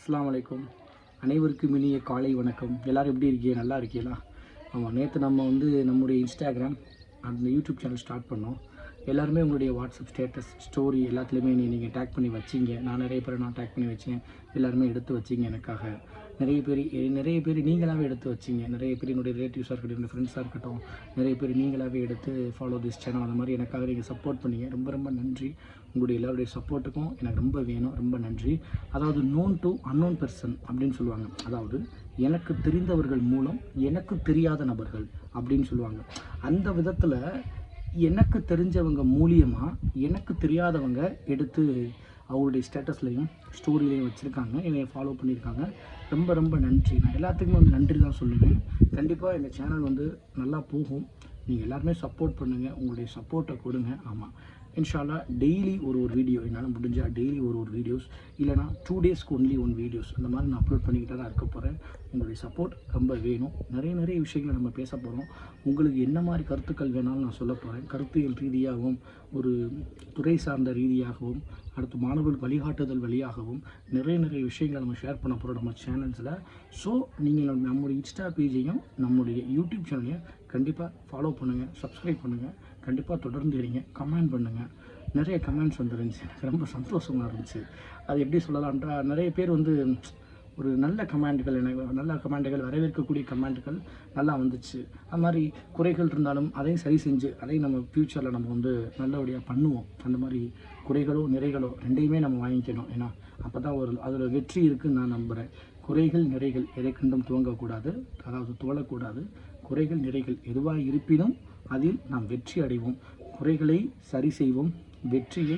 அஸ்ஸலாமு அலைக்கும். அனைவருக்கும் இனிய காலை வணக்கம். எல்லோரும் எப்படி இருக்கீங்க? நல்லா இருக்கீங்களா? ஆமாம், நேற்று நம்ம நம்முடைய இன்ஸ்டாகிராம் அந்த யூடியூப் சேனல் ஸ்டார்ட் பண்ணோம். எல்லாருமே உங்களுடைய வாட்ஸ்அப் ஸ்டேட்டஸ் ஸ்டோரி எல்லாத்துலேயுமே நீங்கள் டேக் பண்ணி வச்சிங்க. நான் நிறைய பேரை டேக் பண்ணி வச்சேன். எல்லாருமே எடுத்து வச்சிங்க எனக்காக. நிறைய பேர் நீங்களாகவே எடுத்து வச்சிங்க. நிறைய பேர் என்னுடைய ரிலேட்டிவ்ஸாக இருக்கட்டும், என்னுடைய ஃப்ரெண்ட்ஸாக இருக்கட்டும், நிறைய பேர் நீங்களாகவே எடுத்து ஃபாலோ திஸ் சேனல் அந்த மாதிரி எனக்காக நீங்கள் சப்போர்ட் பண்ணீங்க. ரொம்ப ரொம்ப நன்றி. உங்களுடைய எல்லாருடைய சப்போர்ட்டுக்கும் எனக்கு ரொம்ப வேணும். ரொம்ப நன்றி. அதாவது நோன் டு அன்னோன் பர்சன் அப்படின்னு சொல்லுவாங்க. அதாவது எனக்கு தெரிந்தவர்கள் மூலம் எனக்கு தெரியாத நபர்கள் அப்படின்னு சொல்லுவாங்க. அந்த விதத்தில் எனக்கு தெரிஞ்சவங்க மூலியமாக எனக்கு தெரியாதவங்க எடுத்து அவங்களுடைய ஸ்டேட்டஸ்லையும் ஸ்டோரிலையும் வச்சுருக்காங்க. என்னை ஃபாலோ பண்ணியிருக்காங்க. ரொம்ப ரொம்ப நன்றி. நான் எல்லாத்துக்குமே நன்றி தான் சொல்லுவேன். கண்டிப்பாக இந்த சேனல் நல்லா போகும். நீங்கள் எல்லாருமே சப்போர்ட் பண்ணுங்கள். உங்களுடைய சப்போர்ட்டை கொடுங்க. ஆமாம், இன்ஷா அல்லாஹ் டெய்லி ஒரு வீடியோ என்னால் முடிஞ்சால் டெய்லி ஒரு வீடியோஸ், இல்லைனா 2 டேஸ்க்கு ஒன்லி 1 வீடியோஸ் அந்த மாதிரி நான் அப்லோட் பண்ணிக்கிட்டே தான் இருக்க போகிறேன். உங்களுடைய சப்போர்ட் ரொம்ப வேணும். நிறைய விஷயங்களை நம்ம பேச போகிறோம். உங்களுக்கு என்ன மாதிரி கருத்துக்கள் வேணாலும் நான் சொல்ல போகிறேன். கருத்தியல் ரீதியாகவும், ஒரு துறை சார்ந்த ரீதியாகவும், அடுத்து மாணவர்கள் வழிகாட்டுதல் வழியாகவும் நிறைய விஷயங்களை நம்ம ஷேர் பண்ண போகிறோம் நம்ம சேனல்ஸில். ஸோ நீங்கள் நம்முடைய இன்ஸ்டா பேஜையும் நம்முடைய யூடியூப் சேனலையும் கண்டிப்பாக ஃபாலோ பண்ணுங்கள், சப்ஸ்கிரைப் பண்ணுங்கள். கண்டிப்பாக தொடர்ந்து இருங்க. கமெண்ட் பண்ணுங்கள். நிறைய கமெண்ட்ஸ் வந்துருந்துச்சு. எனக்கு ரொம்ப சந்தோஷமாக இருந்துச்சு. அது எப்படி சொல்லலாம்ன்றா, நிறைய பேர் ஒரு நல்ல கமெண்ட்டுகள், எனக்கு நல்ல கமெண்ட்டுகள், வரவேற்கக்கூடிய கமெண்ட்டுகள் நல்லா வந்துச்சு. அது மாதிரி குறைகள் இருந்தாலும் அதையும் சரி செஞ்சு அதை நம்ம ஃப்யூச்சரில் நம்ம நல்லபடியாக பண்ணுவோம். அந்த மாதிரி குறைகளோ நிறைகளோ ரெண்டையுமே நம்ம வாங்கிக்கணும். ஏன்னா அப்போ தான் அதில் வெற்றி இருக்குதுன்னு நான் நம்புகிறேன். குறைகள் நிறைகள் எதை கண்டும் துவங்கக்கூடாது, அதாவது துவளக்கூடாது. குறைகள் நிறைகள் எதுவாக இருப்பினும் அதில் நாம் வெற்றி அடைவோம். குறைகளை சரி செய்வோம், வெற்றியை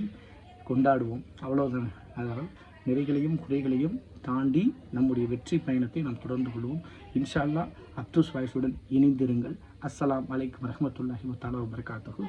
கொண்டாடுவோம். அவ்வளோதான். அதாவது நிறைகளையும் குறைகளையும் தாண்டி நம்முடைய வெற்றி பயணத்தை நாம் தொடர்ந்து கொள்வோம். இன்ஷா அல்லாஹ் அப்துஸ் வாய்ஸுடன் இணைந்திருங்கள். அஸ்ஸலாமு அலைக்கும் வரஹ்மத்துல்லாஹி வ தஆலா வ பரகாத்துஹு.